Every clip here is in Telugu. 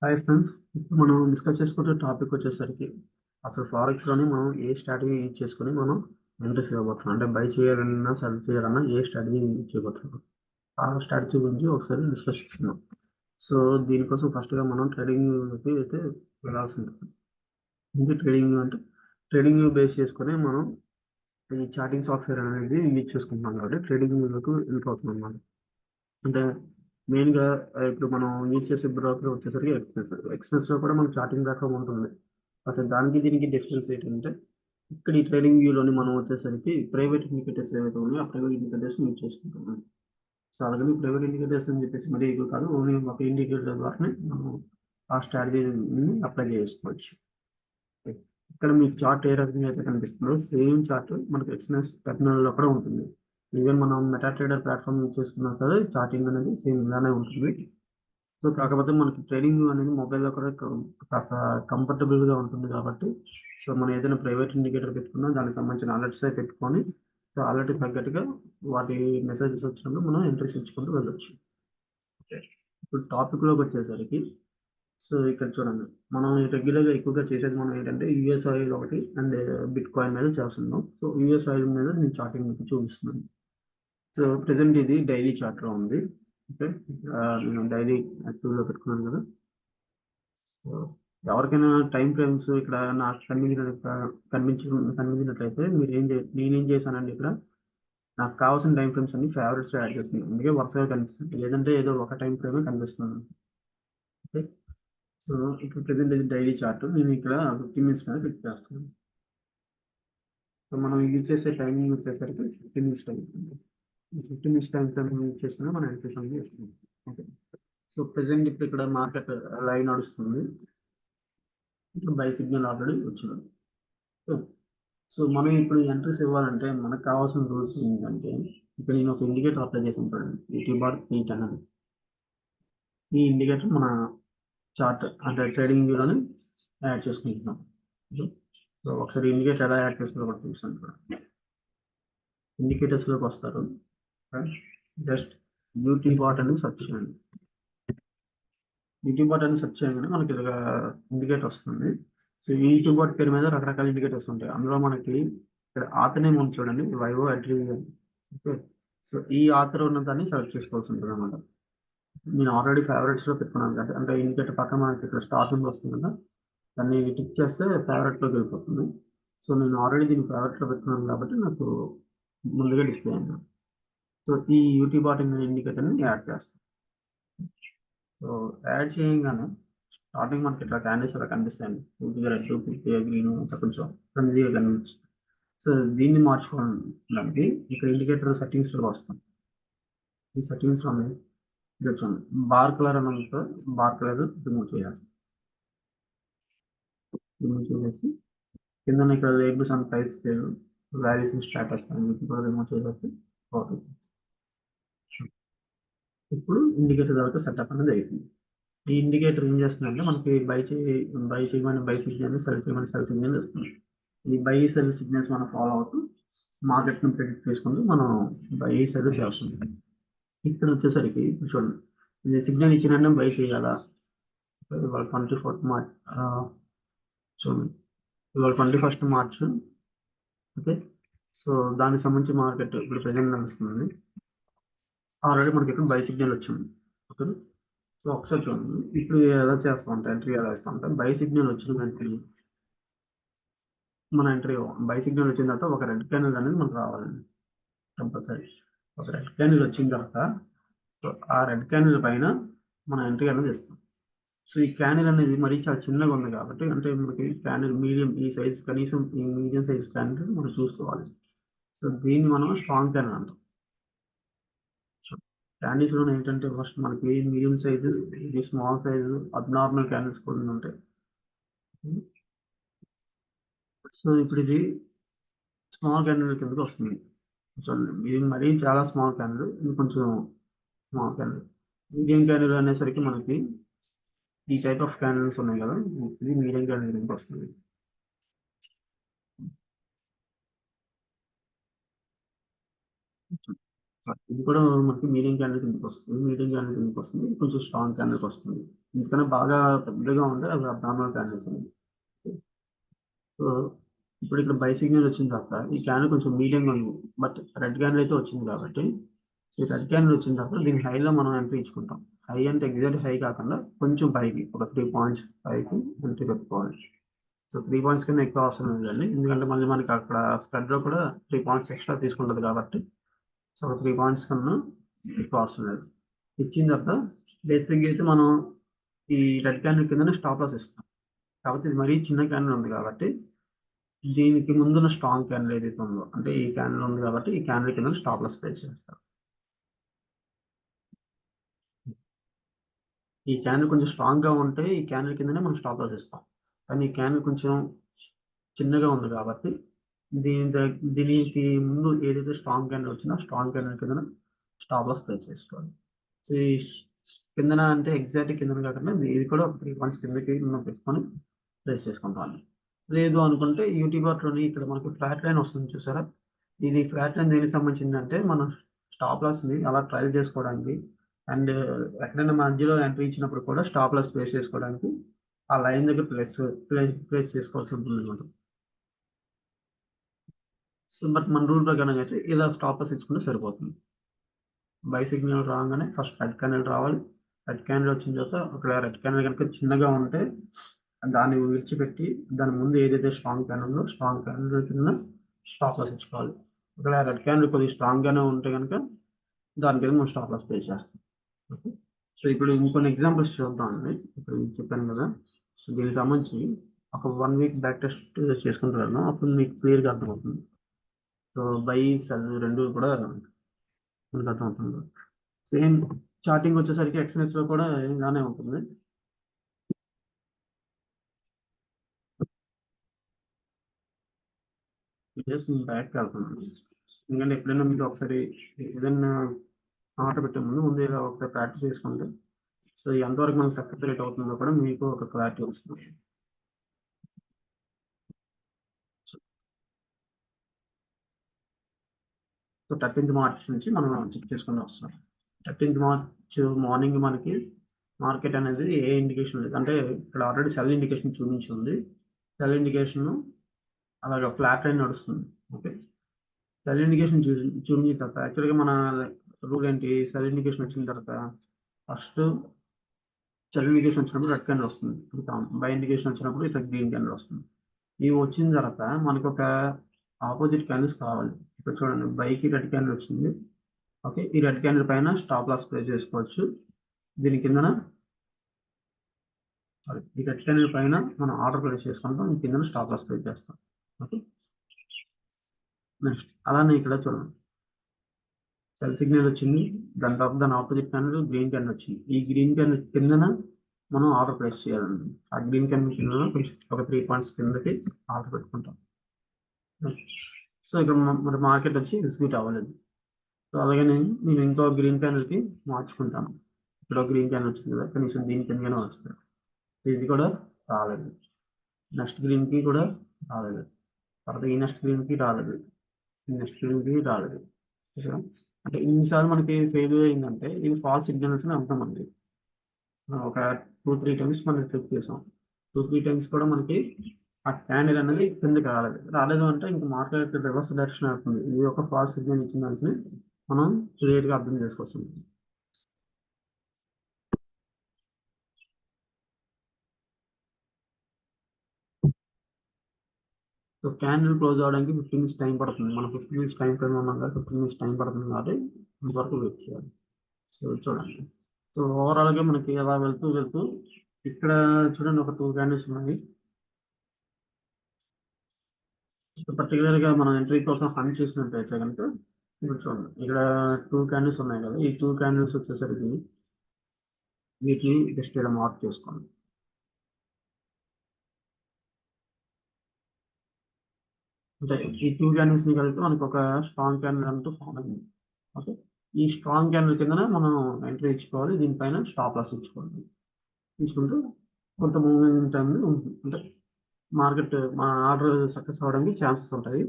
Hi friends. ఇప్పుడు మనం డిస్కస్ చేసుకుంటే టాపిక్ వచ్చేసరికి అసలు ఫారెక్స్లోని మనం ఏ స్ట్రాటజీ యూజ్ చేసుకొని మనం ఎంట్రీస్ ఇవ్వబోతున్నాం, అంటే బై చేయాలన్నా సెల్ చేయాలన్నా ఏ స్ట్రాటజీ యూజ్ చేయబోతున్నాం ఆ స్ట్రాటజీ గురించి ఒకసారి డిస్కస్ చేసుకుందాం. సో దీనికోసం ఫస్ట్గా మనం ట్రేడింగ్కి అయితే వెళ్ళాల్సి ఉంటుంది. ఇది ట్రేడింగ్ అంటే ట్రేడింగ్ బేస్ చేసుకొని మనం ఈ చాటింగ్ సాఫ్ట్వేర్ అనేది యూజ్ చేసుకుంటున్నాం కాబట్టి ట్రేడింగ్లోకి వెళ్ళిపోతున్నాం అన్నమాట. అంటే మెయిన్‌గా ఇప్పుడు మనం యూజ్ చేసే బ్రోకర్ వచ్చేసరికి ఎక్స్‌ప్రెస్‌లో కూడా మనకు చార్టింగ్ ప్లాట్‌ఫామ్ ఉంటుంది. బట్ దానికి దీనికి డిఫరెన్స్ ఏంటంటే, ఇక్కడ ఈ ట్రేడింగ్ వ్యూలోని మనం వచ్చేసరికి ప్రైవేట్ ఇండికేటర్స్ ఏవైతే ఉన్నాయో, ఆ ప్రైవేట్ ఇండికేటర్స్‌ని యూజ్ చేసుకుంటున్నాం. సో, అలాగని ప్రైవేట్ ఇండికేటర్స్ అని చెప్పేసి మరీ ఎక్కువ కాదు. ఓన్లీ ఒక ఇండికేటర్ ద్వారానే మనం ఆ స్ట్రాటజీని అప్లై చేసుకోవచ్చు. ఇక్కడ మీకు చార్ట్ ఏ రకంగా అయితే కనిపిస్తుందో సేమ్ చార్ట్ మనకు ఎక్స్‌ప్రెస్ టెర్మినల్‌లో కూడా ఉంటుంది. ఈవెన్ మనం మెటా ట్రేడర్ ప్లాట్‌ఫామ్ యూజ్ చేసుకున్నా సరే చార్టింగ్ అనేది సేమ్ ఇలానే ఉంటుంది. సో, కాకపోతే మనకి ట్రేడింగ్ అనేది మొబైల్‌లో కూడా కాస్త కంఫర్టబుల్‌గా ఉంటుంది కాబట్టి, సో, మనం ఏదైనా ప్రైవేట్ ఇండికేటర్ పెట్టుకున్నా దానికి సంబంధించిన అలర్ట్సే పెట్టుకొని, సో, అలర్ట్‌కి తగ్గట్టుగా వాటి మెసేజెస్ వచ్చినప్పుడు మనం ఎంట్రీస్ ఇచ్చుకుంటూ వెళ్ళొచ్చు. ఓకే. ఇప్పుడు టాపిక్‌లోకొచ్చేసరికి సో, ఇక్కడ చూడండి. మనం రెగ్యులర్‌గా ఎక్కువగా చేసేది మనం ఏంటంటే యూఎస్ ఆయిల్ ఒకటి అండ్ బిట్‌కాయిన్ మీద చేస్తున్నాం. సో, యూఎస్ ఆయిల్ మీద నేను చార్టింగ్ మీకు చూపిస్తున్నాను. సో, ప్రెజెంట్ ఇది డైలీ చార్ట్‌లో ఉంది. ఓకే. నేను డైలీ యాక్టివ్‌లో పెట్టుకున్నాను కదా! సో, ఎవరికైనా టైమ్ ఫ్రేమ్స్ ఇక్కడ నాకు కనిపించినట్లయితే నేనేం చేశానంటే ఇక్కడ నాకు కావాల్సిన టైమ్ ఫ్రేమ్స్ అన్ని ఫేవరెట్స్‌లో యాడ్ చేస్తున్నాను. అందుకే వరుసగా కనిపిస్తుంది. లేదంటే ఏదో ఒక టైమ్ ఫ్రేమే కనిపిస్తుంది. ఓకే. సో, ఇప్పుడు ప్రెజెంట్ ఇది డైలీ చార్ట్. నేను ఇక్కడ 15 మినిట్స్ మీద క్లిక్ చేస్తున్నాను. సో, మనం యూజ్ చేసే టైమింగ్ వచ్చేసరికి 15 మినిట్స్ టైం. ఈ 15 మినిట్స్ టైం ఫ్రేమ్ యూజ్ చేసుకొని మనం ఎంట్రీస్ అనేవి చేస్తున్నాం. ఓకే. సో, ప్రెజెంట్ ఇప్పుడు ఇక్కడ మార్కెట్ లైవ్ నడుస్తుంది. ఇప్పుడు బై సిగ్నల్ ఆల్రెడీ వచ్చింది. సో, సో మనం ఇప్పుడు ఎంట్రీస్ ఇవ్వాలంటే మనకు కావాల్సిన రూల్స్ ఏంటంటే, ఇక్కడ నేను ఒక ఇండికేటర్ అప్లై చేసాను చూడండి. ఈటీ బార్ 8 అనేది. ఈ ఇండికేటర్ మన చార్ట్ అంటే ట్రేడింగ్ వ్యూలోనే యాడ్ చేసుకుంటున్నాం. సో ఒకసారి ఇండికేటర్ ఎలా యాడ్ చేసుకోవాలో కూడా చూపిస్తాను కూడా. ఇండికేటర్స్లోకి వస్తారు. జస్ట్ బ్యూటీ బాట్ అని సెర్చ్ చేయండి. బ్యూటీ బాట్ అని సెర్చ్ చేయగానే మనకి ఇలా ఇండికేటర్ వస్తుంది. సో ఈ యూట్యూబ్ బాట్ పేరు మీద రకరకాల ఇండికేటర్స్ ఉంటాయి. అందులో మనకి ఇక్కడ ఆథర్ నేమ్ ఉంది చూడండి, వైవో అడ్రివియన్. ఓకే. సో ఈ ఆథర్ ఉన్న దాన్ని సెలెక్ట్ చేసుకోవాల్సి ఉంటుంది అనమాట. నేను ఆల్రెడీ ఫేవరెట్స్లో పెట్టుకున్నాను కదా, అంటే ఇండికేటర్ పక్కన మనకి ఇక్కడ స్టార్ సింబల్ వస్తుంది కదా, దాన్ని టిక్ చేస్తే ఫేవరెట్లోకి వెళ్ళిపోతుంది. సో నేను ఆల్రెడీ దీన్ని ఫేవరెట్లో పెట్టుకున్నాను కాబట్టి నాకు ముందుగా డిస్ప్లే అయింది. సో ఈ యూట్యూబ్ బాట్ ఇండికేటర్ని యాడ్ చేస్తాను. సో యాడ్ చేయగానే స్టార్టింగ్ మనకి ఇట్లా క్యాండిల్స్ అలా కనిపిస్తాయండి. పూర్తిగా రెడ్, పూర్తిగా గ్రీన్, ఇంకా కొంచెం ఫ్రెండ్లీగా కనిపిస్తుంది. సో దీన్ని మార్చుకోవడానికి ఇక్కడ ఇండికేటర్ సెట్టింగ్స్లో వస్తాం. ఈ సెట్టింగ్స్లో ఇక్కడ చూడండి, బార్ కలర్ అని ఉంది సార్. బార్ కలర్ రిమూవ్ చేయాలి. రిమూవ్ చేసేసి కింద ఇక్కడ లేబుల్స్ అండ్ ప్రైస్ పేరు, వాల్యుయేషన్ స్టేటస్ అని వీటిని కూడా రిమూవ్ చేసేసి ఓకే. ఇప్పుడు ఇండికేటర్ వరకు సెటప్ అనేది అయిపోయింది. ఈ ఇండికేటర్ ఏం చేస్తుందంటే మనకి బై చేయమని బై సిగ్నల్, సెల్ చేయమని సెల్ సిగ్నల్ ఇస్తుంది. ఈ బై సెల్ సిగ్నల్స్ మనం ఫాలో అవుతూ మార్కెట్ని ప్రిడిక్ట్ చేసుకుంటూ మనం బై సెల్ చేస్తుంది. ఇక్కడ వచ్చేసరికి ఇప్పుడు చూడండి, ఇది సిగ్నల్ ఇచ్చిన బై చేయాలా, ఇవాళ 24th మార్చ్, చూడండి ఇవాళ 21st మార్చ్. ఓకే. సో దానికి సంబంధించి మార్కెట్ ఇప్పుడు ప్రెజెంట్ నడుస్తుంది. ఆల్రెడీ మనకి ఇక్కడ బై సిగ్నల్ వచ్చింది. ఓకే. సో ఒకసారి చూడండి, ఇప్పుడు ఎలా చేస్తా ఉంటాం, ఎంట్రీ ఎలా వేస్తా ఉంటాం. బై సిగ్నల్ వచ్చిన వెంటనే మన ఎంట్రీ బై సిగ్నల్ వచ్చిన తర్వాత ఒక రెడ్ క్యాండిల్ అనేది మనకు రావాలండి కంపల్సరీ. ఒక రెడ్ క్యాండిల్ వచ్చిన తర్వాత సో ఆ రెడ్ క్యాండిల్ పైన మన ఎంట్రీ అనేది ఇస్తాం. సో ఈ క్యాండిల్ అనేది మరీ చాలా చిన్నగా ఉంది కాబట్టి, అంటే మనకి క్యాండిల్ మీడియం ఈ సైజ్, కనీసం ఈ మీడియం సైజ్ క్యాండిల్ మనం చూసుకోవాలి. సో దీన్ని మనం స్ట్రాంగ్ క్యాండిల్ అంటాం. సో క్యాండిల్స్ లో ఏంటంటే ఫస్ట్ మనకి మీడియం సైజు, ఇది స్మాల్ సైజు, అబ్నార్మల్ క్యాండిల్స్ కూడా ఉంటాయి. సో ఇప్పుడు ఇది స్మాల్ క్యాండిల్ కిందకి వస్తుంది. ఇది మరీ చాలా స్మాల్ క్యాండిల్, ఇది కొంచెం స్మాల్ క్యాండిల్. మీడియం క్యాండిల్ అనేసరికి మనకి ఈ టైప్ ఆఫ్ క్యాండిల్స్ ఉన్నాయి కదా, ఇది మీడియం క్యాండిల్ కిందకి వస్తుంది. ఇది కూడా మనకి మీడియం క్యాండిల్ కిందకి వస్తుంది. మీడియం క్యాండిల్ కిందకి వస్తుంది. కొంచెం స్ట్రాంగ్ క్యాండిల్కి వస్తుంది. ఎందుకంటే బాగా పెద్దగా ఉంటే అవి అబ్నార్మల్ క్యాండిల్స్ అండి. సో ఇప్పుడు ఇక్కడ బై సిగ్నల్ వచ్చిన తర్వాత ఈ క్యాండిల్ కొంచెం మీడియంగా ఉంది, బట్ రెడ్ క్యాండిల్ అయితే వచ్చింది కాబట్టి, సో ఈ రెడ్ క్యాండిల్ వచ్చిన తర్వాత దీని హైలో మనం ఎంట్రీ ఇచ్చుకుంటాం. హై అంటే ఎగ్జాక్ట్ హై కాకుండా కొంచెం పైకి ఒక 3 పాయింట్స్ పైకి ఎంట్రీ పెట్టుకోవాలి. సో 3 పాయింట్స్ కన్నా ఎక్కువ అవసరం లేదండి, ఎందుకంటే మళ్ళీ మనకి అక్కడ స్ప్రెడ్లో కూడా 3 పాయింట్స్ ఎక్స్ట్రా తీసుకుంటుంది కాబట్టి. సో 3 పాయింట్స్ కన్నా ఎక్కువ అవసరం లేదు. ఇచ్చిన తర్వాత బేసిక్గా అయితే మనం ఈ రెడ్ క్యాండిల్ కిందనే స్టాప్ లాస్ ఇస్తాం. కాబట్టి ఇది మరీ చిన్న క్యాండిల్ ఉంది కాబట్టి దీనికి ముందున్న స్ట్రాంగ్ క్యాండిల్ ఏదైతే ఉందో, అంటే ఈ క్యాండిల్ ఉంది కాబట్టి ఈ క్యాండిల్ కింద స్టాప్ లాస్ ప్లేస్ చేస్తారు. ఈ క్యాండిల్ కొంచెం స్ట్రాంగ్ గా ఉంటే ఈ క్యాండిల్ కిందనే మనం స్టాప్ లాస్ ఇస్తాం. కానీ ఈ క్యాండిల్ కొంచెం చిన్నగా ఉంది కాబట్టి దీనికి ముందు ఏదైతే స్ట్రాంగ్ క్యాండిల్ వచ్చినా స్ట్రాంగ్ క్యాండిల్ కింద స్టాప్ లాస్ ప్లేస్ చేసుకోవాలి. సో ఈ కిందన అంటే ఎగ్జాక్ట్ కిందన కాకుండా ఇది కూడా ఒక 3 పాయింట్స్ కిందకి మనం పెట్టుకొని ప్లేస్ చేసుకుంటాం. లేదు అనుకుంటే యూటీబార్లోని ఇక్కడ మనకు ఫ్లాట్ లైన్ వస్తుంది చూసారా, ఇది ఫ్లాట్ లైన్ దేనికి సంబంధించిందంటే మనం స్టాప్ లాస్ని అలా ట్రయల్ చేసుకోవడానికి అండ్ ఎక్కడైనా మధ్యలో ఎంట్రీ ఇచ్చినప్పుడు కూడా స్టాప్ లాస్ ప్లేస్ చేసుకోవడానికి ఆ లైన్ దగ్గర ప్లేస్ చేసుకోవాల్సి ఉంటుంది అనమాట. సో బట్ మన రూల్ ప్రకారం అయితే ఇలా స్టాప్ లాస్ ఇచ్చుకుంటే సరిపోతుంది. బై సిగ్నల్ రాగానే ఫస్ట్ రెడ్ క్యాండిల్ రావాలి. రెడ్ క్యాండిల్ వచ్చిన తర్వాత ఒకవేళ రెడ్ క్యాండిల్ కనుక చిన్నగా ఉంటే దాన్ని విడిచిపెట్టి దాని ముందు ఏదైతే స్ట్రాంగ్ క్యాండిల్ ఉందో స్ట్రాంగ్ క్యాండిల్ కింద స్టాప్ లాస్ ఇచ్చుకోవాలి. ఒకవేళ రెడ్ క్యాండిల్ కొద్దిగా స్ట్రాంగ్గానే ఉంటే కనుక దాని కింద మనం స్టాప్ లాస్ ప్లే చేస్తాం. ఓకే, సో ఇప్పుడు ఇంకొన్ని ఎగ్జాంపుల్స్ చూద్దామండి. ఇప్పుడు చెప్పాను కదా, సో దీనికి సంబంధించి ఒక 1 వీక్ బ్యాక్ టెస్ట్ చేసుకుంటారు, అప్పుడు మీకు క్లియర్గా అర్థమవుతుంది. సో బై సెల్ రెండు కూడా మనకు అర్థమవుతుంది. సేమ్ చార్టింగ్ వచ్చేసరికి ఎక్స్ఎన్ఎస్ లో కూడా ఇలానే ఉంటుంది. జస్ట్ నేను బ్యాక్ వెళ్తున్నాను, ఎందుకంటే ఎప్పుడైనా మీరు ఒకసారి ఏదైనా ఆర్డర్ పెట్టే ముందు ఇలా ఒకసారి ప్రాక్టీస్ చేసుకుంటే సో ఎంతవరకు మనకు సక్సెస్ రేట్ అవుతుందో కూడా మీకు ఒక క్లారిటీ వస్తుంది. సో 13th మార్చ్ నుంచి మనం చెక్ చేసుకుని వస్తాం. 13th మార్చ్ మార్నింగ్ మనకి మార్కెట్ అనేది ఏ ఇండికేషన్ లేదు, అంటే ఇక్కడ ఆల్రెడీ సెల్ ఇండికేషన్ చూపించింది. సెల్ ఇండికేషన్ అలాగే ఫ్లాట్ లైన్ నడుస్తుంది. ఓకే, సెల్ ఇండికేషన్ చూపించిన తర్వాత యాక్చువల్గా మన రూల్ ఏంటి, సెల్ ఇండికేషన్ వచ్చిన తర్వాత ఫస్ట్ సెల్ ఇండికేషన్ వచ్చినప్పుడు రెడ్ క్యాండిల్ వస్తుంది, బై ఇండికేషన్ వచ్చినప్పుడు ఇట్లా గ్రీన్ క్యాండిల్ వస్తుంది. ఇవి వచ్చిన తర్వాత మనకు ఒక ఆపోజిట్ క్యాండిల్స్ కావాలి. ఇప్పుడు చూడండి, బైకి రెడ్ క్యాండిల్ వచ్చింది. ఓకే, ఈ రెడ్ క్యాండిల్ పైన స్టాప్ లాస్ ప్లేస్ చేసుకోవచ్చు. దీని కిందన ఈ రెడ్ క్యాండిల్ పైన మనం ఆర్డర్ ప్లేస్ చేసుకుంటాం, ఈ కిందన స్టాప్ లాస్ ప్లేస్ చేస్తాం. ఓకే, నెక్స్ట్ అలానే ఇక్కడ చూడండి, సెల్ సిగ్నల్ వచ్చింది, దాని ఆపోజిట్ క్యాండిల్ గ్రీన్ క్యాండిల్ వచ్చింది. ఈ గ్రీన్ క్యాండిల్ కిందన మనం ఆర్డర్ ప్లేస్ చేయాలండి. ఆ గ్రీన్ క్యాండిల్ కింద ఒక 3 పాయింట్స్ కిందకి ఆర్డర్ పెట్టుకుంటాం. సో ఇక్కడ మరి మార్కెట్ వచ్చి ఎగ్జిక్యూట్ అవ్వలేదు. సో అలాగే నేను ఇంకో గ్రీన్ క్యాండిల్కి మార్చుకుంటాను. ఇక్కడ గ్రీన్ క్యాండిల్ వచ్చింది కదా, కనీసం దీని కిందనే వస్తుంది. ఇది కూడా రాలేదు. నెక్స్ట్ గ్రీన్కి కూడా రాలేదు. తర్వాత ఈ నెక్స్ట్ గ్రీన్కి రాలేదు. ఈ నెక్స్ట్ గ్రీన్కి రాలేదు. అంటే ఇన్నిసార్లు మనకి ఫెయిల్ అయిందంటే ఇది ఫాల్స్ సిగ్నల్స్ అని అర్థమండి. ఒక 2-3 టైమ్స్ మనం చెక్ చేసాం. 2-3 టైమ్స్ కూడా మనకి ఆ క్యాండిల్ అనేది కిందకి రాలేదు అంటే ఇంకా మార్కెట్ రివర్స్ డైరెక్షన్ అవుతుంది. ఇది ఒక ఫాల్స్ సిగ్నల్ ఇచ్చిన దాన్ని మనం క్లియర్గా అర్థం చేసుకోవచ్చు. సో క్యాండిల్ క్లోజ్ అవడానికి 15 మినిట్స్ టైం పడుతుంది. మనం 15 మినిట్స్ టైం ఫ్రేమ్ ఉన్నాం కదా, 15 మినిట్స్ టైం పడుతుంది కాబట్టి ఇంతవరకు వెయిట్ చేయాలి. సో చూడండి, సో ఓవరాల్గా మనకి ఎలా వెళ్తూ ఇక్కడ చూడండి ఒక 2 క్యాండిల్స్ ఉన్నాయి. పర్టికులర్గా మనం ఎంట్రీ కోసం హంట్ చేసినట్టయితే కనుక ఇప్పుడు చూడండి, ఇక్కడ 2 క్యాండిల్స్ ఉన్నాయి కదా, ఈ 2 క్యాండిల్స్ వచ్చేసరికి వీటిని జస్ట్ ఇలా మార్క్ చేసుకోండి. అంటే ఈ 2 క్యాండిల్స్ ని కలిపి మనకు ఒక స్ట్రాంగ్ క్యాండిల్ అంటూ ఫామ్ అయింది. ఓకే, ఈ స్ట్రాంగ్ క్యాండిల్ కింద మనం ఎంట్రీ ఇచ్చుకోవాలి, దీనిపైన స్టాప్ లాస్ ఇచ్చుకోవాలి. తీసుకుంటూ కొంత మూమెంట్ అనేది ఉంటుంది, అంటే మార్కెట్ మన ఆర్డర్ సక్సెస్ అవ్వడానికి ఛాన్సెస్ ఉంటాయి.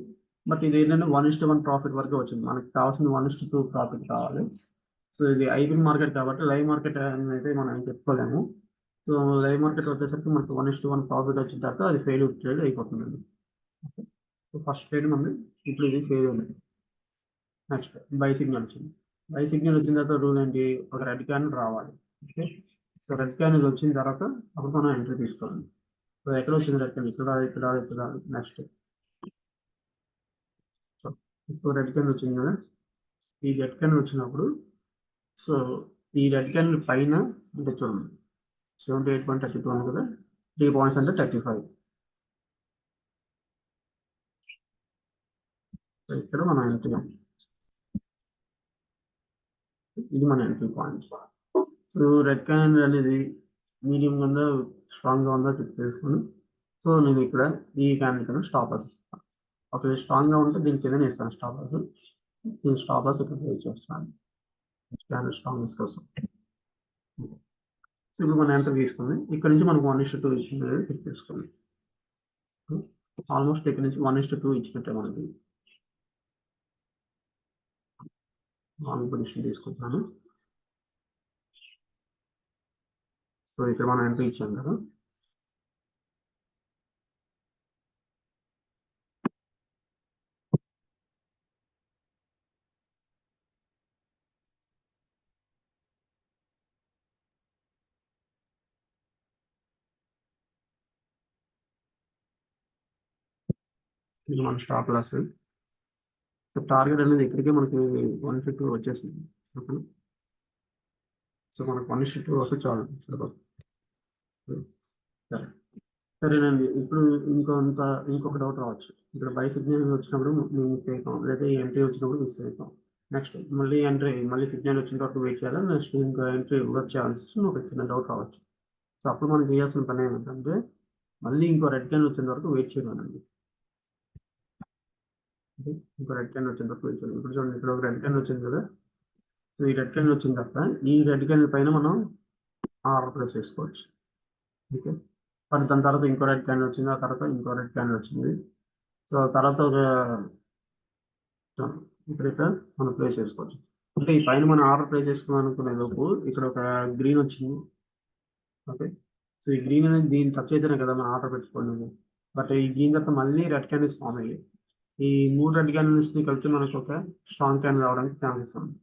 బట్ ఇది ఏంటంటే 1:1 ప్రాఫిట్ వరకే వచ్చింది. మనకి కావాల్సింది 1:2 ప్రాఫిట్ కావాలి. సో ఇది ఐబిన్ మార్కెట్ కాబట్టి లైవ్ మార్కెట్ అని అయితే మనం ఏం చెప్పుకోలేము. సో లైవ్ మార్కెట్ వచ్చేసరికి మనకి 1:1 ప్రాఫిట్ వచ్చిన తర్వాత అది ఫెయిల్ ట్రేడ్ అయిపోతుందండి. సో ఫస్ట్ ట్రేడ్ మనది ఇప్పుడు ఇది ఫెయిల్ ఉంది. నెక్స్ట్ బై సిగ్నల్ వచ్చింది. బై సిగ్నల్ వచ్చిన తర్వాత రూల్ ఏంటి, ఒక రెడ్ క్యాండిల్ రావాలి. ఓకే, సో రెడ్ క్యాండిల్ వచ్చిన తర్వాత అప్పుడు మనం ఎంట్రీ తీసుకోవాలి. సో ఎక్కడ వచ్చింది రెడ్ క్యాండిల్, ఇక్కడ నెక్స్ట్. సో ఇప్పుడు రెడ్ క్యాండిల్ వచ్చింది కదా, ఈ రెడ్ క్యాండిల్ వచ్చినప్పుడు సో ఈ రెడ్ క్యాండిల్ పైన అంటే చూడండి 78.32 ఉంది కదా, 3 పాయింట్స్ అంటే 35. సో ఇక్కడ మనం ఎంట్రీ, ఇది మన entry point. So red candle అనేది మీడియం ఉందా స్ట్రాంగ్గా ఉందా చెక్ చేసుకుని, సో నేను ఇక్కడ ఈ క్యాండిల్ కింద స్టాప్ లాస్ ఇస్తాను. ఒకవేళ స్ట్రాంగ్గా ఉంటే దీని కింద ఇస్తాను స్టాప్ లాస్. దీని స్టాప్ లాస్ ఇక్కడ ప్లే చేస్తాను క్యాండిల్ స్ట్రాంగ్నెస్ కోసం. సో ఇప్పుడు మనం ఎంటర్ తీసుకుంది, ఇక్కడ నుంచి మనకు 1:2 ఇచ్చింది చెక్ చేసుకోండి. ఆల్మోస్ట్ ఇక్కడ నుంచి 1:2 ఇచ్చినట్టే మనకి. లాంగ్ పొజిషన్ తీసుకుంటాను. సో ఇక్కడ మనం ఎంట్రీ ఇచ్చాం కదా, ఇది మన స్టాప్ లాస్. సో టార్గెట్ అనేది ఇక్కడికే మనకి 1:2 వచ్చేసింది. ఓకే, సో మనకు 1:2 వస్తే చాలు. సరే సరేనండి. ఇప్పుడు ఇంకొక డౌట్ రావచ్చు, ఇక్కడ బై సిగ్నల్ వచ్చినప్పుడు మిస్ అవుతాం, లేదా ఎంట్రీ వచ్చినప్పుడు మిస్ అవుతాం. నెక్స్ట్ మళ్ళీ సిగ్నల్ వచ్చిన తర్వాత వెయిట్ చేయాలి, నెక్స్ట్ ఇంకా ఎంట్రీ వర్క్ చేయాల్సి ఒక చిన్న డౌట్ రావచ్చు. సో అప్పుడు మనం చేయాల్సిన పని ఏమిటంటే మళ్ళీ ఇంకో రెడ్ క్యాండిల్ వచ్చిన వరకు వెయిట్ చేయాలండి. ఇంకో రెడ్ క్యాండిల్ వచ్చిన వరకు వెయిట్ చేయాలి. ఇప్పుడు చూడండి, ఇక్కడ ఒక రెడ్ క్యాండిల్ వచ్చింది కదా, సో ఈ రెడ్ క్యాండిల్ వచ్చిన తర్వాత ఈ రెడ్ క్యాండిల్ పైన మనం ఆర్డర్ ప్లేస్ చేసుకోవచ్చు. ఓకే, మరి దాని తర్వాత ఇంకో రెడ్ క్యాండిల్ వచ్చింది, ఆ తర్వాత ఇంకో రెడ్ క్యాండిల్ వచ్చింది. సో తర్వాత ఇక్కడ మనం ప్లేస్ చేసుకోవచ్చు. అంటే ఈ పైన మనం ఆర్డర్ ప్లేస్ చేసుకున్నాం అనుకునే లోపు ఇక్కడ ఒక గ్రీన్ వచ్చింది. ఓకే, సో ఈ గ్రీన్ అనేది దీన్ని టచ్ అయితేనే కదా మనం ఆర్డర్ పెట్టుకోండి. బట్ ఈ గ్రీన్ తర్వాత మళ్ళీ రెడ్ క్యాండిల్స్ ఫామ్ అయ్యాయి. ఈ 3 రెడ్ క్యాండిల్స్ని కలిసి మనకు ఒక స్ట్రాంగ్ క్యాండిల్ రావడానికి ఛాన్సెస్ ఉంది.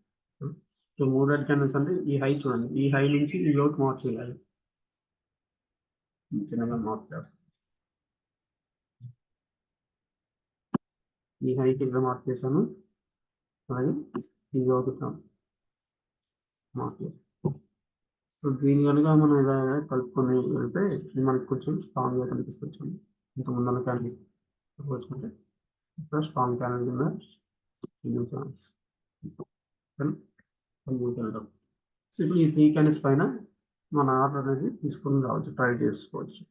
సో 3 రెడ్ క్యాండిల్స్ అంటే ఈ హై చూడండి, ఈ హై నుంచి ఈ లోకి మార్క్ చేయాలి. చిన్నగా మార్క్ చేస్తాం, ఈ హైకి ఇక్కడ మార్క్ చేశాను, అలాగే ఈ లోకి మార్క్ చేస్తాం. సో దీని కనుక మనం ఇలా కలుపుకొని వెళ్తే మనకి కొంచెం స్ట్రాంగ్గా కనిపిస్తుంది. ఇంత ముందన్న క్యాండిల్ వచ్చుకుంటే ఇక్కడ స్ట్రాంగ్ క్యాండిల్ కింద వెళ్తాం. సో ఇప్పుడు ఈ 3 క్యాండిల్స్ పైన మన ఆర్డర్ అనేది తీసుకుని రావచ్చు, ట్రై చేసుకోవచ్చు.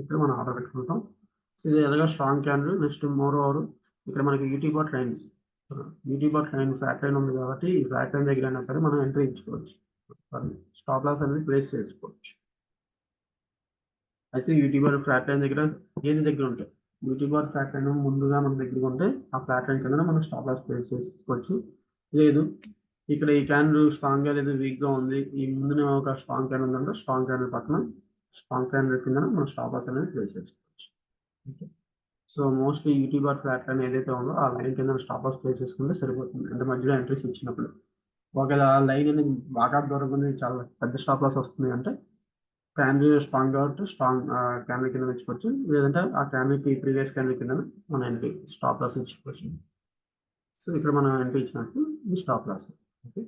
ఇక్కడ మనం ఆర్డర్ పెట్టుకుంటాం. సో ఇది ఎలాగా strong candle. Next more over ఇక్కడ మనకి యూటీబాట్ లైన్ ఫ్లాట్ లైన్ ఉంది కాబట్టి ఈ ఫ్లాట్ లైన్ దగ్గర అయినా సరే మనం ఎంట్రీ ఇచ్చుకోవచ్చు, స్టాప్ లాస్ అనేది ప్లేస్ చేసుకోవచ్చు. అయితే యూటీబార్ ఫ్లాట్ లైన్ దగ్గర ఏది దగ్గర ఉంటాయి, యూటీబార్ ఫ్లాట్ లైన్ ముందుగా మన దగ్గర ఉంటే ఆ ఫ్లాట్ లైన్ కింద మనం స్టాప్ లాస్ ప్లేస్ చేసుకోవచ్చు. లేదు ఇక్కడ ఈ క్యాండిల్ స్ట్రాంగ్ గా లేదు వీక్ గా ఉంది, ఈ ముందునే ఒక స్ట్రాంగ్ క్యాండిల్ ఉందంటే స్ట్రాంగ్ క్యాండిల్ పక్కన స్ట్రాంగ్ క్యాండిల్ కింద మనం స్టాప్ లాస్ అనేది ప్లేస్ చేసుకోవచ్చు. సో మోస్ట్లీ యూటీబార్ ఫ్లాట్ లైన్ ఏదైతే ఉందో ఆ లైన్ కింద స్టాప్ లాస్ ప్లేస్ చేసుకుంటే సరిపోతుంది. అంటే మధ్యలో ఎంట్రీస్ ఇచ్చినప్పుడు ఒకవేళ ఆ లైన్ అనేది బాగా దూరం ఉంది, చాలా పెద్ద స్టాప్ లాస్ వస్తుంది అంటే క్యాండిల్ స్ట్రాంగ్ కాబట్టి స్ట్రాంగ్ క్యాండిల్ కింద ఇచ్చుకోవచ్చు, లేదంటే ఆ క్యాండిల్కి ప్రీవియస్ క్యాండిల్ కింద మనం ఎంట్రీ స్టాప్ లాస్ ఇచ్చుకోవచ్చు. సో ఇక్కడ మనం ఎంట్రీ ఇచ్చినట్టు ఈ స్టాప్ లాస్. ఓకే,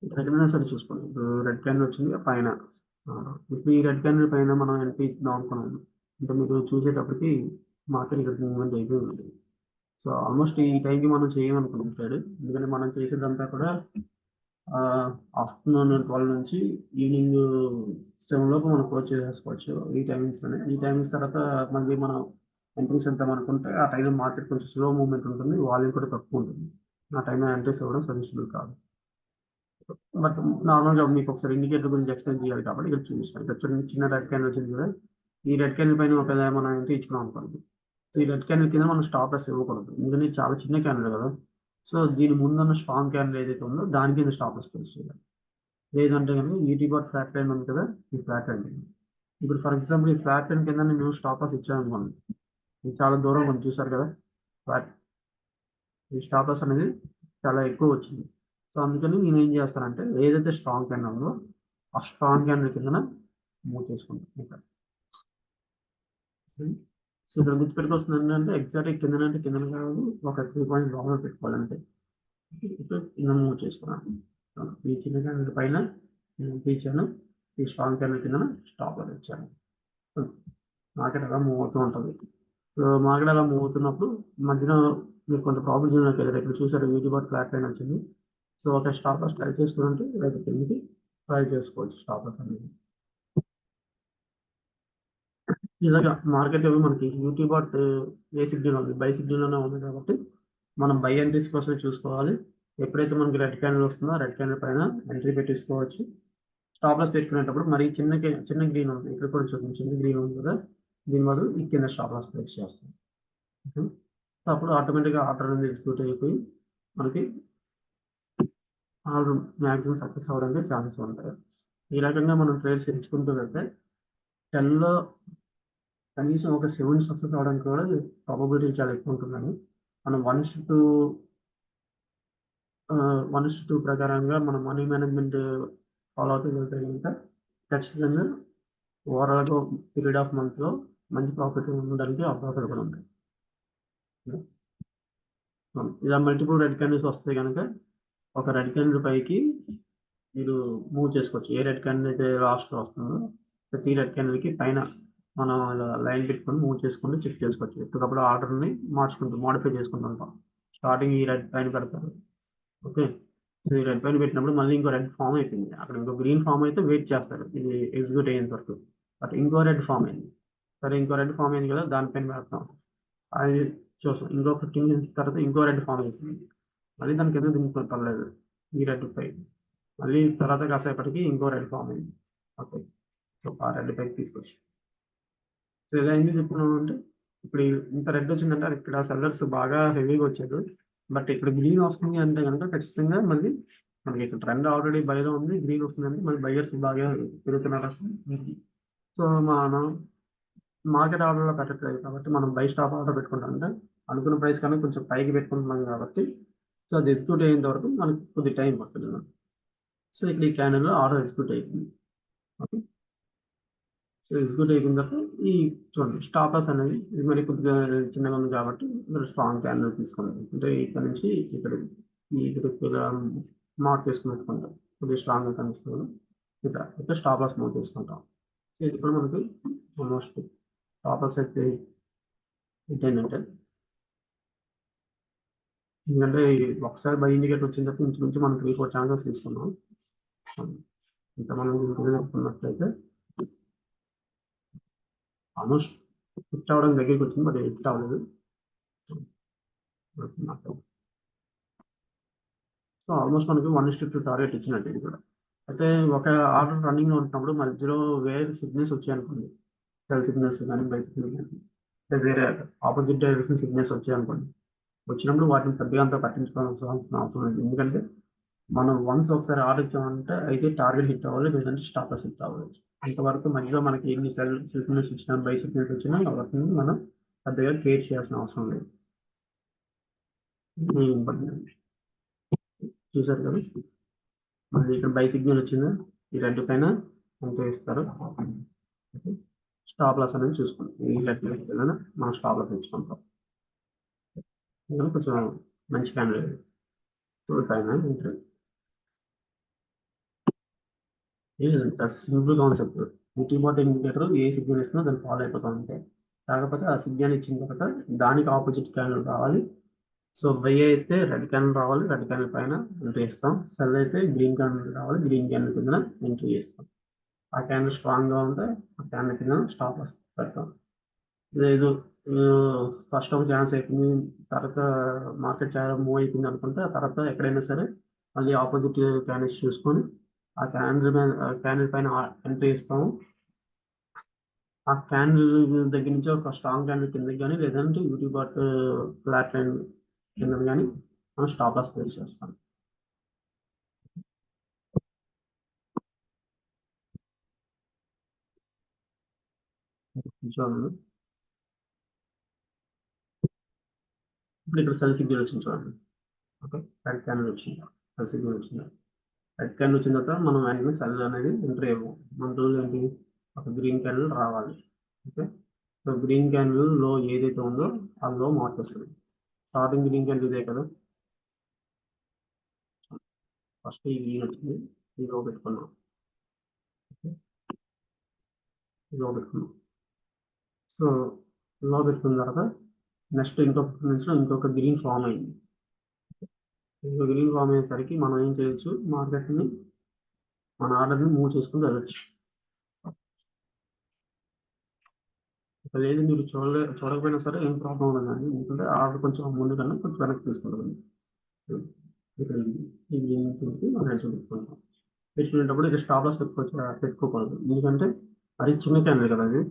ఎక్కడైనా సరే చూసుకోండి. ఇప్పుడు రెడ్ క్యాండిల్ వచ్చింది పైన, ఇప్పుడు ఈ రెడ్ క్యాండిల్ పైన మనం ఎంట్రీ ఇద్దాం అనుకున్నాము అంటే మీరు చూసేటప్పటికి మార్కెట్ ఇక్కడ మూవ్మెంట్ అయిపోయి ఉంది. సో ఆల్మోస్ట్ ఈ టైంకి మనం చేయమనుకున్నాం ట్రేడ్, ఎందుకంటే మనం చేసేదంతా కూడా ఆఫ్టర్నూన్ 12 నుంచి ఈవినింగ్ 7 లోపు మనం క్లోజ్ చేసేసుకోవచ్చు ఈ టైమింగ్స్లోనే. ఈ టైమింగ్స్ తర్వాత మళ్ళీ మనం ఎంట్రీస్ ఇద్దాం అనుకుంటే ఆ టైంలో మార్కెట్ కొంచెం స్లో మూవ్మెంట్ ఉంటుంది, వాల్యూమ్ కూడా తక్కువ ఉంటుంది. ఆ టైంలో ఎంట్రీస్ ఇవ్వడం సజెషబుల్ కాదు. బట్ నార్మల్గా మీకు ఒకసారి ఇండికేటర్ గురించి ఎక్స్ప్లెయిన్ చేయాలి కాబట్టి ఇక్కడ చూపిస్తాను. ఇక్కడ చూడండి, చిన్న రెడ్ క్యాండిల్ వచ్చింది కదా, ఈ రెడ్ క్యాండిల్ పైన ఒక మనం ఎంట్రీ ఇచ్చుకున్నాం అనుకోండి, ఈ రెడ్ క్యాండిల్ కింద మనం స్టాప్ లాస్ ఇవ్వకూడదు, ఎందుకంటే ఇది చాలా చిన్న క్యాండిల్ కదా. సో దీని ముందున్న స్ట్రాంగ్ క్యాండిల్ ఏదైతే ఉందో దాని కింద స్టాప్ లాస్ ప్లేస్ చేయాలి. లేదంటే కనుక ఈటీ బాట్ ఫ్లాట్ లైన్ ఉంది కదా, ఈ ఫ్లాట్ లైన్ ఇప్పుడు ఫర్ ఎగ్జాంపుల్ ఈ ఫ్లాట్ లైన్ కింద నేను స్టాప్ లాస్ ఇచ్చాను అనుకోండి, ఇది చాలా దూరం మనం చూసారు కదా, ఫ్లాట్ ఈ స్టాప్ లాస్ అనేది చాలా ఎక్కువ వచ్చింది. సో అందుకని నేను ఏం చేస్తానంటే ఏదైతే స్ట్రాంగ్ క్యాండిల్ ఉందో ఆ స్ట్రాంగ్ క్యాండిల్ కింద మూవ్ చేసుకుంటాను ఇక్కడ. సో ఇక్కడ గుర్తుపెట్టుకొస్తుంది ఏంటంటే ఎగ్జాక్ట్ కింద అంటే కింద కాదు, ఒక 3 పాయింట్స్ లోపల పెట్టుకోవాలంటే ఇక్కడ కింద మూవ్ చేసుకున్నాను. ఈ చిన్న క్యాండిల్ పైన నేను తీర్చాను, ఈ స్ట్రాంగ్ క్యాండిల్ కింద స్టాప్ అని ఇచ్చాను. మార్కెట్ అలా మూవ్ అవుతూ ఉంటుంది. సో మార్కెట్ అలా మూవ్ అవుతున్నప్పుడు మధ్యలో మీరు కొంత ప్రాబ్లమ్స్ ఉన్నట్టు ఇక్కడ చూసారు, వీటి బాట్ ఫ్లాట్ లైన్ వచ్చింది. సో ఒక స్టాప్ లాస్ ట్రై చేసుకుంటే రేపు కిందకి ట్రై చేసుకోవచ్చు స్టాప్ లాస్ అనేది. ఇలాగా మార్కెట్ మనకి యూటీ బాట్ ఏ సిగ్నల్ ఉంది, బై సిగ్నల్లోనే ఉంది కాబట్టి మనం బై ఎంట్రీస్ కోసం చూసుకోవాలి. ఎప్పుడైతే మనకి రెడ్ క్యాండిల్ వస్తుందో రెడ్ క్యాండిల్ పైన ఎంట్రీ పెట్టేసుకోవచ్చు. స్టాప్ లాస్ పెట్టుకునేటప్పుడు మరి చిన్న గ్రీన్ ఉంది, ఇక్కడ కూడా చూడండి చిన్న గ్రీన్ ఉంది కదా, దీని వల్ల ఈ కింద స్టాప్ లాస్ ప్లేస్ చేస్తాం. సో అప్పుడు ఆటోమేటిక్గా ఆర్డర్ అనేది ఎగ్జిక్యూట్ అయిపోయి మనకి ఆర్డర్ మ్యాక్సిమం సక్సెస్ అవ్వడానికి ఛాన్సెస్ ఉంటాయి. ఈ రకంగా మనం ట్రేడ్స్ ఎంచుకుంటూ వెళ్తే 10లో కనీసం ఒక 7 సక్సెస్ అవ్వడానికి కూడా ప్రాబబిలిటీ చాలా ఎక్కువ ఉంటుందని మనం 1:2 ప్రకారంగా మనం మనీ మేనేజ్మెంట్ ఫాలో అవుతూ వెళ్తే కనుక ఖచ్చితంగా ఓవరాల్గా పీరియడ్ ఆఫ్ మంత్లో మంచి ప్రాఫిట్ ఉండడానికి అవకాశాలు కూడా ఉంటాయి. ఇలా మల్టిపుల్ రెడ్ క్యాండిల్స్ వస్తే కనుక ఒక రెడ్ క్యాండిల్ పైకి మీరు మూవ్ చేసుకోవచ్చు. ఏ రెడ్ క్యాండిల్ అయితే లాస్ట్లో వస్తుందో ప్రతి రెడ్ క్యాండిల్కి పైన మనం లైన్ పెట్టుకొని మూవ్ చేసుకుంటూ చెక్ చేసుకోవచ్చు. ఎప్పటికప్పుడు ఆర్డర్ని మోడిఫై చేసుకుంటుంటాం. స్టార్టింగ్ ఈ రెడ్ పైన పెడతారు, ఓకే. సో ఈ రెడ్ పైన పెట్టినప్పుడు మళ్ళీ ఇంకో రెడ్ ఫామ్ అయిపోయింది, అక్కడ ఇంకో గ్రీన్ ఫామ్ అయితే వెయిట్ చేస్తారు ఇది ఎగ్జిక్యూట్ అయ్యేంత వరకు. బట్ ఇంకో రెడ్ ఫామ్ అయింది, సరే ఇంకో రెడ్ ఫామ్ అయింది కదా, దానిపైన పెడతాం. అది చూస్తాం, ఇంకో 15 మినిట్స్ తర్వాత ఇంకో రెడ్ ఫామ్ అవుతుంది, మళ్ళీ దాని కింద దింపుకొని పర్లేదు ఈ రెడ్ పై, మళ్ళీ తర్వాత కాసేపటికి ఇంకో రెడ్ ఫామ్ అయింది, ఓకే. సో ఆ రెడ్ పైకి తీసుకొచ్చి సో ఇలా ఎందుకు చెప్తున్నాను అంటే ఇప్పుడు ఇంత రెడ్ వచ్చిందంటే ఇక్కడ సెల్లర్స్ బాగా హెవీగా వచ్చారు. బట్ ఇక్కడ గ్రీన్ వస్తుంది అంటే కనుక ఖచ్చితంగా మళ్ళీ మనకి ఇక్కడ ట్రెండ్ ఆల్రెడీ బైలో ఉంది, గ్రీన్ వస్తుందంటే మళ్ళీ బయర్స్ బాగా పెరుగుతున్నారు. సో మనం మార్కెట్ ఆర్డర్లో పెట్టట్లేదు కాబట్టి మనం బై స్టాప్ ఆర్డర్ పెట్టుకుంటాం, అంటే అనుకున్న ప్రైస్ కన్నా కొంచెం పైకి పెట్టుకుంటున్నాం కాబట్టి సో అది ఎగ్జిక్యూట్ అయ్యేంత వరకు మనకి కొద్ది టైం పడుతుంది. సో ఇక్కడ ఈ క్యాండిల్లో ఆర్డర్ ఎగ్జిక్యూట్ అయిపోయింది, ఓకే. సో ఎగ్జిక్యూట్ అయిపోయిన తర్వాత ఈ చూడండి స్టాప్ లాస్ అనేది ఇది మరి కొద్దిగా చిన్నగా ఉంది కాబట్టి మీరు స్ట్రాంగ్ క్యాండిల్ తీసుకోండి, అంటే ఇక్కడ నుంచి ఇక్కడ మార్క్ చేసుకుని పెట్టుకుంటాం, కొద్దిగా స్ట్రాంగ్గా కనిపిస్తుంది ఇక్కడ స్టాప్ లాస్ మౌంట్ చేసుకుంటాం. సో ఇది కూడా మనకి ఆల్మోస్ట్ స్టాప్ లాస్ అయితే ఏంటంటే ఎందుకంటే ఒకసారి బై ఇండికేట్ వచ్చిన తర్వాత నుంచి మనం 3-4 ఛాన్సెస్ తీసుకున్నాం. ఇంత మనం చెప్పుకున్నట్లయితే ఆల్మోస్ట్ హిట్ అవ్వడం దగ్గరికి వచ్చింది, మరి హిట్ అవ్వలేదు. సో ఆల్మోస్ట్ మనకి 1:2 టార్గెట్ ఇచ్చినట్టు ఇది కూడా. అయితే ఒక ఆర్డర్ రన్నింగ్లో ఉంటున్నప్పుడు మధ్యలో వేరే సిగ్నల్స్ వచ్చాయనుకోండి, సెల్ సిగ్నల్స్ కానీ బై సిగ్నల్ కానీ వేరే ఆపోజిట్ డైరెక్షన్ సిగ్నల్స్ వచ్చాయనుకోండి, వచ్చినప్పుడు వాటిని పెద్దగా అంతా పట్టించుకోవాల్సిన అవసరం లేదు. ఎందుకంటే మనం వన్స్ ఒకసారి ఆర్డర్ ఇచ్చామంటే అయితే టార్గెట్ హిట్ అవ్వాలి, లేదంటే స్టాప్ లాస్ హిట్ అవ్వాలి. అంతవరకు మధ్యలో మనకి ఎన్ని సెల్ సిగ్నల్స్ వచ్చినా బై సిగ్నల్స్ వచ్చినా వాటిని మనం పెద్దగా కేర్ చేయాల్సిన అవసరం లేదు. చూసారు కదా, మళ్ళీ ఇక్కడ బై సిగ్నల్ వచ్చిందా, ఈ రెడ్ పైన ఎంత ఇస్తారు, స్టాప్ లాస్ అనేది చూసుకుంటాం. ఈ రెడ్ పైన మనం స్టాప్ లాస్ తెచ్చుకుంటాం, కొంచెం మంచి క్యాండిల్ పైన simple concept. UT bot indicator ఏ సిగ్నల్ ఇస్తుందో దాన్ని ఫాలో అయిపోతా ఉంటాయి. కాకపోతే ఆ సిగ్నల్ ఇచ్చిన తర్వాత దానికి ఆపోజిట్ క్యాండిల్ కావాలి, సో బై అయితే రెడ్ క్యాండిల్ రావాలి, రెడ్ క్యాండిల్ పైన ఎంట్రీ ఇస్తాం. సెల్ అయితే గ్రీన్ క్యాండిల్ రావాలి, గ్రీన్ క్యాండిల్ కింద ఎంట్రీ ఇస్తాం. ఆ క్యాండిల్ స్ట్రాంగ్గా ఉంటే ఆ క్యాండిల్ కింద స్టాప్ లాస్ పెడతాం. లేదు ఫస్ట్ ఒక ఛాన్స్ అయిపోయింది, తర్వాత మార్కెట్ చాలా మూవ్ అయిపోయింది అనుకుంటే ఆ తర్వాత ఎక్కడైనా సరే మళ్ళీ ఆపోజిట్ క్యాండిల్స్ చూసుకొని ఆ క్యాండిల్ మీద క్యాండిల్ పైన ఎంట్రీ ఇస్తాము. ఆ క్యాండిల్ దగ్గర నుంచి ఒక స్ట్రాంగ్ క్యాండిల్ కిందకి కానీ లేదంటే యూట్యూబ్ బాట్ ఫ్లాట్ లైన్ కింద కానీ మనం స్టాప్ లాస్ ప్లేస్ చేస్తాం. చూడండి, ఇప్పుడు ఇక్కడ సెల్ సిగ్నల్ వచ్చింది చూడండి. ఓకే, రెడ్ క్యాండిల్ వచ్చింది, సెల్ సిగ్నల్ వచ్చింది. రెడ్ క్యాండిల్ వచ్చిన తర్వాత మనం వెంటనే సెల్ అనేది ఎంట్రీ అవ్వం. మన రోజు ఏంటి, ఒక గ్రీన్ క్యాండిల్ రావాలి. ఓకే, సో గ్రీన్ క్యాండిల్ లో ఏదైతే ఉందో ఆ లో మార్చేస్తుంది. స్టార్టింగ్ గ్రీన్ క్యాండిల్ ఇదే కదా, ఫస్ట్ ఈ గ్రీన్ వచ్చింది, ఈ లో పెట్టుకున్నాం. లో పెట్టుకున్నాం. సో లో పెట్టుకున్న తర్వాత నెక్స్ట్ ఇంకొక నిమిషం ఇంకొక గ్రీన్ ఫామ్ అయింది. ఇంకొక గ్రీన్ ఫామ్ అయ్యేసరికి మనం ఏం చేయొచ్చు, మార్కెట్ని మన ఆర్డర్ని మూవ్ చేసుకుని వెళ్ళచ్చు. లేదు మీరు చూడకపోయినా సరే ఏం ప్రాబ్లం ఉండదండి, ఎందుకంటే ఆర్డర్ కొంచెం ముందు కన్నా కొంచెం వెనక్కి తీసుకుంటుంది. ఇక్కడ ఈ గ్రీన్ మనం హెడ్స్ పెట్టుకుంటాం. పెట్టుకునేటప్పుడు ఇక్కడ స్టాప్ లాస్ పెట్టుకోకూడదు, ఎందుకంటే అది చిన్న క్యాండిల్ కదా అది.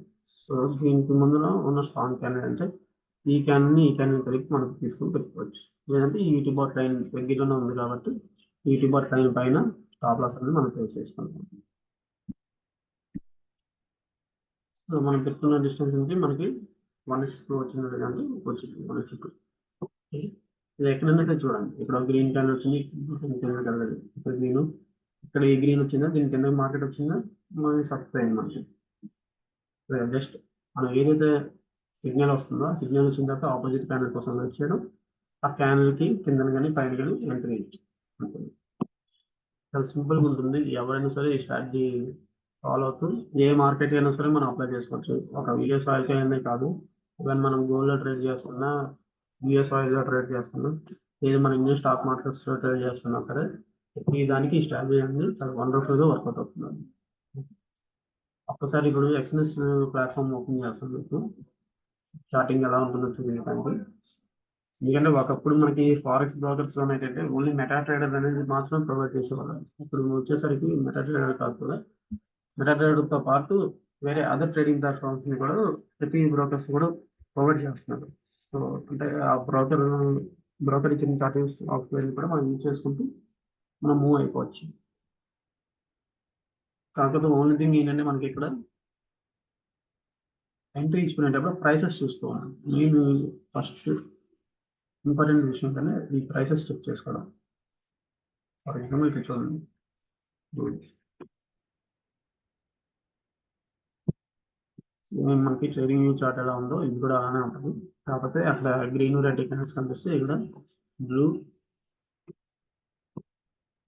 సో దీనికి ముందులో ఉన్న స్ట్రాంగ్ క్యాండిల్ అంటే ఈ క్యాండిల్ కలిపి మనకు తీసుకుని పెట్టుకోవచ్చు. లేదంటే ఈ యూటీబాట్ లైన్ దగ్గరలోనే ఉంది కాబట్టి యూటీబాట్ లైన్ పైన స్టాప్ లాస్ అనేది మనం ప్లేస్ చేసుకుంటాం. సో మనం పెట్టుకున్న డిస్టెన్స్ నుంచి మనకి 1:2 వచ్చింది, లేదంటే వచ్చింది 1:2. ఇది ఎక్కడైనా సరే చూడండి, ఇక్కడ గ్రీన్ క్యాండిల్ వచ్చింది, కింద కలగదు, ఇక్కడ గ్రీన్, ఇక్కడ ఈ గ్రీన్ వచ్చిందా, దీని కింద మార్కెట్ వచ్చిందా, మనకి సక్సెస్ అయింది మనకి. జస్ట్ మనం ఏదైతే సిగ్నల్ వస్తుందో ఆ సిగ్నల్ వచ్చిన తర్వాత ఆపోజిట్ క్యాండిల్ కోసం వెయిట్ చేయడం, ఆ క్యాండిల్కి కింద కానీ పైన కానీ ఎంట్రీ ఉంటుంది. చాలా సింపుల్గా ఉంటుంది, ఎవరైనా సరే ఈ స్ట్రాటజీ ఫాలో అవుతూ ఏ మార్కెట్ అయినా సరే మనం అప్లై చేసుకోవచ్చు. ఒక యూఎస్ ఆయిల్ అయినా కాదు, ఈవెన్ మనం గోల్డ్లో ట్రేడ్ చేస్తున్నా, యూఎస్ ఆయిల్లో ట్రేడ్ చేస్తున్నా, లేదు మన ఇండియన్ స్టాక్ మార్కెట్స్లో ట్రేడ్ చేస్తున్నా సరే ఈ దానికి ఈ స్ట్రాటజీ అనేది చాలా వండర్ఫుల్గా వర్కౌట్ అవుతుంది. ఒక్కసారి ఇప్పుడు ఎక్స్ఎన్ఎస్ ప్లాట్ఫామ్ ఓపెన్ చేస్తాను మీకు, స్టార్టింగ్ ఎలా ఉంటుందో చూపించడానికి. ఎందుకంటే ఒకప్పుడు మనకి ఫారెక్స్ బ్రోకర్స్ లో ఏంటంటే ఓన్లీ మెటా ట్రేడర్ అనేది మాత్రం ప్రొవైడ్ చేసేవాళ్ళు. ఇప్పుడు వచ్చేసరికి మెటా ట్రేడర్ కాదు కూడా, మెటా ట్రేడర్ తో పాటు వేరే అదర్ ట్రేడింగ్ ప్లాట్ఫామ్స్ ని కూడా ప్రతి బ్రోకర్స్ కూడా ప్రొవైడ్ చేస్తున్నారు. సో అంటే ఆ బ్రోకర్ ఇచ్చిన చార్జెస్ సాఫ్ట్వేర్ కూడా మనం యూజ్ చేసుకుంటూ మనం మూవ్ అయిపోవచ్చు. కాకపోతే ఓన్లీ థింగ్ ఏంటంటే మనకి ఇక్కడ ఎంట్రీ ఇచ్చుకునేటప్పుడు ప్రైసెస్ చూసుకోవాలి. నేను ఫస్ట్ ఇంపార్టెంట్ విషయం కానీ ఈ ప్రైసెస్ చెక్ చేసుకోవడం. ఫర్ ఎగ్జాంపుల్ ఇక్కడ చూడండి, మనకి ట్రేడింగ్ వ్యూ చార్ట్ ఎలా ఉందో ఇది కూడా అలానే ఉంటుంది. కాకపోతే అట్లా గ్రీన్ రెడ్ కనెక్ట్స్ కనిపిస్తే ఇక్కడ బ్లూ,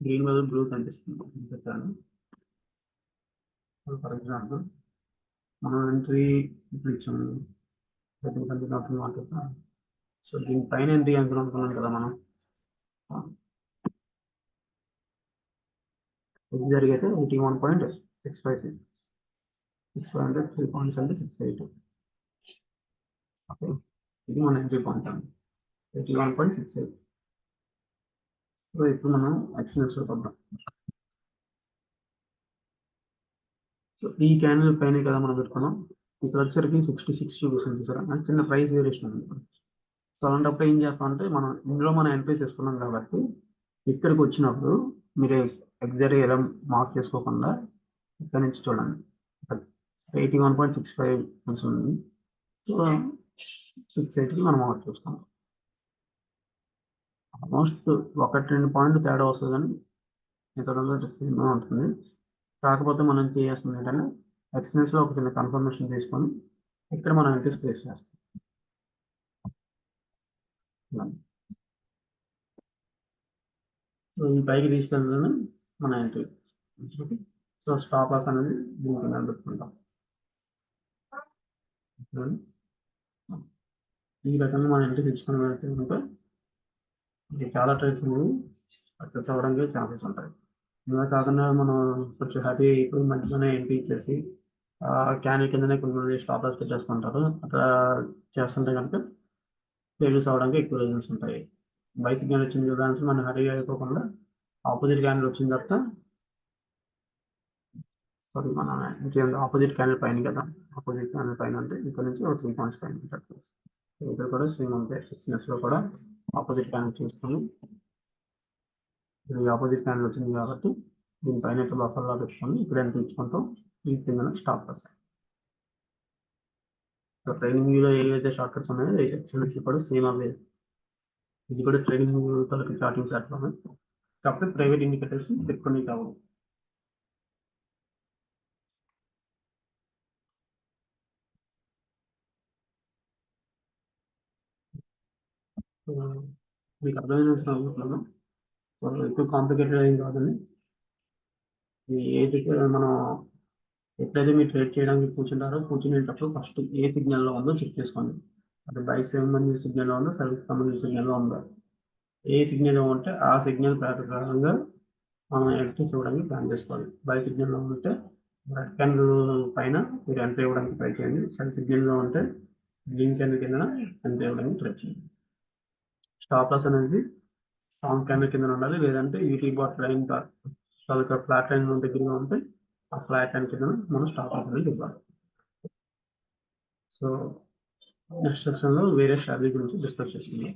గ్రీన్ మీద బ్లూ కనిపిస్తుంది పెట్టాను. ఫర్ ఎగ్జాంపుల్ మనం ఎంట్రీ ఇప్పుడు ఇచ్చాము మార్కెట్. సో దీని పైన ఎంట్రీ ఎంత అనుకున్నాం కదా మనం, ఇది జరిగితే 81.656, 3 పాయింట్స్ అంటే 68. ఓకే, ఇది మన ఎంట్రీ పాయింట్ అండి, 81.68. సో ఇప్పుడు మనం ఎక్స్ఎన్ఎస్ చూద్దాం. సో ఈ క్యాండిల్ పైన కదా మనం పెట్టుకున్నాం, ఇక్కడ వచ్చరికి 66 చూపిస్తుంది సార్, అంటే చిన్న ప్రైస్ వేరియేషన్ ఉంది. సో అలాంటప్పుడు ఏం చేస్తాం అంటే మనం ఇందులో మనం ఎంట్రీస్ ఇస్తున్నాం కాబట్టి ఇక్కడికి వచ్చినప్పుడు మీరు ఎగ్జాక్ట్గా ఎలా మార్క్ చేసుకోకుండా ఇక్కడ నుంచి చూడండి, 81.65 ఉంది. సో 68కి మనం మార్క్ చూస్తాం. ఆల్మోస్ట్ 1-2 పాయింట్ తేడా వస్తుంది కానీ మిగతా సేమ్ ఉంటుంది. కాకపోతే మనం చేయాల్సింది ఏంటంటే ఎక్స్ఎన్ఎస్లో ఒక చిన్న కన్ఫర్మేషన్ తీసుకొని ఇక్కడ మనం ఎంట్రీస్ ప్లేస్ చేస్తాం. సో ఈ పైకి తీసుకెళ్ళాలని మన ఎంట్రీ. సో స్టాప్ లాస్ అనేది దీనికి పెట్టుకుంటాం. ఈ రకంగా మనం ఎంట్రీ తెచ్చుకుని వెళ్తే ఇది చాలా ట్రైల్స్ అనేవి సక్సెస్ అవ్వడానికి ఛాన్సెస్ ఉంటాయి. ఇలా కాకుండా మనం కొంచెం హ్యాపీ అయిపోయి మధ్యలోనే ఎంట్రీ ఇచ్చేసి క్యాన్ కిందనే కొంతమంది స్టాప్ లాస్ పెట్టేస్తుంటారు. అట్లా చేస్తుంటే కనుక ఫెయిల్యూర్స్ అవ్వడానికి ఎక్కువ రీజన్స్ ఉంటాయి. బై సిగ్నల్ వచ్చింది కదా అనేసి మనం హరీ అయిపోకుండా ఆపోజిట్ క్యానల్ వచ్చిన తర్వాత సారీ మన ఇంకేం ఆపోజిట్ క్యానల్ పైన కదా, ఆపోజిట్ క్యానల్ పైన అంటే ఇక్కడ నుంచి ఒక 3 పాయింట్స్ పైన ఉంటుంది. ఇక్కడ కూడా సేమ్ అంతే, లో కూడా ఆపోజిట్ క్యానల్ చూసుకొని ఇది ఆపోజిట్ క్యానల్ వచ్చింది కాబట్టి దీనిపైన ఇట్లా బఫర్లా పెట్టుకొని ఇక్కడ ఎంత ఇచ్చుకుంటాం ఈ కింద స్టాప్ వస్తాయి. సో ట్రైనింగ్ లో ఏవైతే షార్ట్ కట్స్ ఉన్నాయో ఎక్స్ఎల్ఎస్ కూడా సేమ్ అవే. ఇది కూడా ట్రైనింగ్ తలకి చార్టింగ్ ప్లాట్ఫామ్, కాకపోతే ప్రైవేట్ ఇండికేటర్స్ పెట్టుకొని కావాలి. సో మీకు అర్థమైన అనుకుంటున్నాను. సో ఎక్కువ కాంప్లికేటెడ్ ఏం కాదండి. ఏదైతే మనం ఎప్పుడైతే మీరు ట్రేడ్ చేయడానికి కూర్చుంటారో కూర్చునేటప్పుడు ఫస్ట్ ఏ సిగ్నల్లో ఉందో చెక్ చేసుకోండి. అది బైక్ సంబంధించిన సిగ్నల్లో ఉందో సర్వీస్ సంబంధించిన సిగ్నల్లో ఉందో, ఏ సిగ్నల్ ఉంటే ఆ సిగ్నల్ ప్రకారంగా మనం ఎంట్రీ చూడడానికి ప్లాన్ చేసుకోవాలి. బై సిగ్నల్లో ఉంటే రెడ్ క్యాండిల్ పైన మీరు ఎంట్రీ ఇవ్వడానికి ట్రై చేయండి. సెల్ సిగ్నల్లో ఉంటే గ్రీన్ క్యాండిల్ కింద ఎంట్రీ ఇవ్వడానికి ట్రై చేయండి. స్టాప్ లాస్ అనేది స్ట్రాంగ్ క్యాండిల్ కింద ఉండాలి, లేదంటే UT bot line flat line దగ్గరగా ఉంటే ఆ ఫ్లాట్ లైన్ కింద మనం స్టాప్ లాస్ అనేది ఇవ్వాలి. సో నెక్స్ట్ సెక్షన్లో వేరే స్ట్రాటజీ గురించి డిస్కస్ చేస్తున్నాం.